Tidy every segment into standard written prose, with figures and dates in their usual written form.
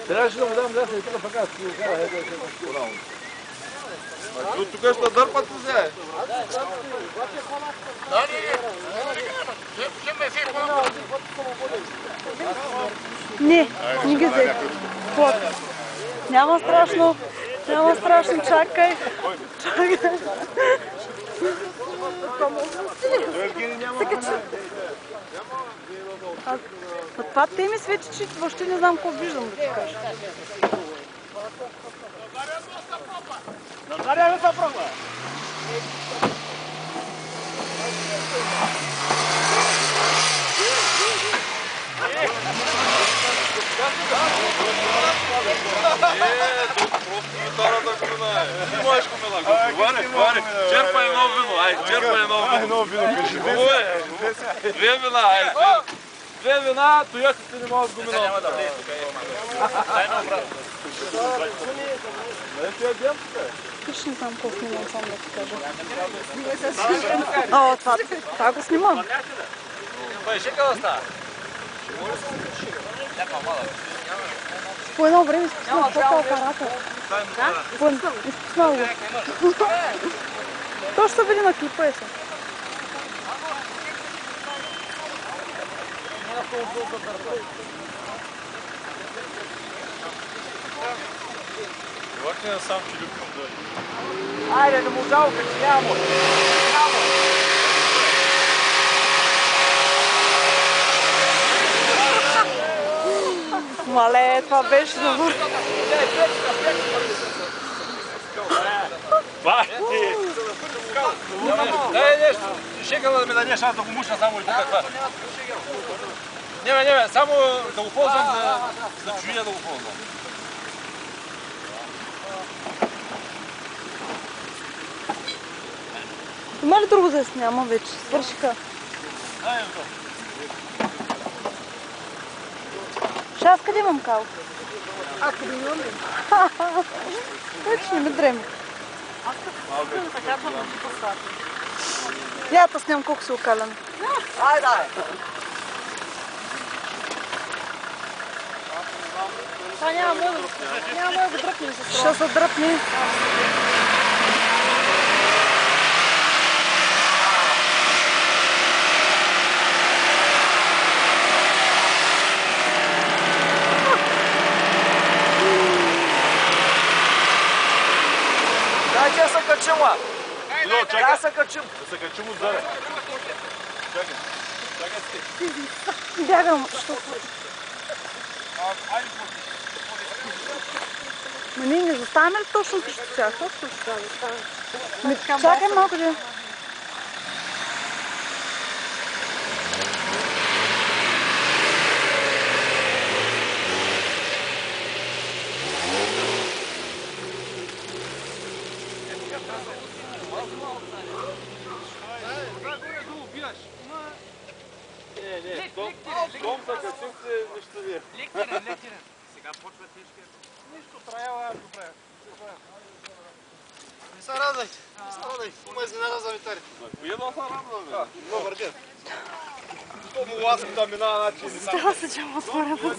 Трябваше да му дам да се и пък аз си го карах. Тук ще дърпат ли се? Не, не ги взе. Няма страшно, чакай. Това те ми свети, че въобще не знам какво виждам да ти кажа. Черпай едно вино, черпай едно вино. Две вина, две вина, тояците не могат с гумино. Дай на обратно. Виж, не знам какво снимам, само да ти кажа. О, това го снимам. По едно време изпуснах фотоапарата. Изпуснах го. То ще се види на клипа е са. Върти на сам Филипком да... Айде, да му жалка, че няма. Мале, това беше добър. Бахти! Дай нещо, шегала да ми даде шанс да го мушна само и тук това. Не, само да го ползвам за чуя да го ползвам. Има ли друго да сняма вече? Свършиха. Ще аз къде имам кал? Аз къде имам ли? Вече не ме дреме. Я да сням колко се окаляме. Айде! Това няма да го дръпне се струва. Ще се дръпне. Дайте се качим, а! Да се качим. Да се качим отзаде. Чакай. Бягам, защото... Ма ние не заставаме ли точно срещу тях? Чакай малко, че... Дом са качим се нищо не е. Лектерен. Сега почва тежкия. Нищо трябва, добре. Не се радвайте. Има изненада за витарите. Коя да се радваме? Добър ден. Хубаво ласката минава начин. Става се, че му отворя назад.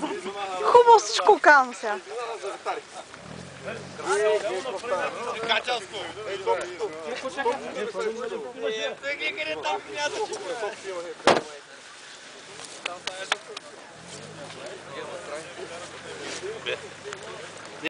Хубаво всичко казвам сега. Изненада за витарите. Качалско. Къде там мята?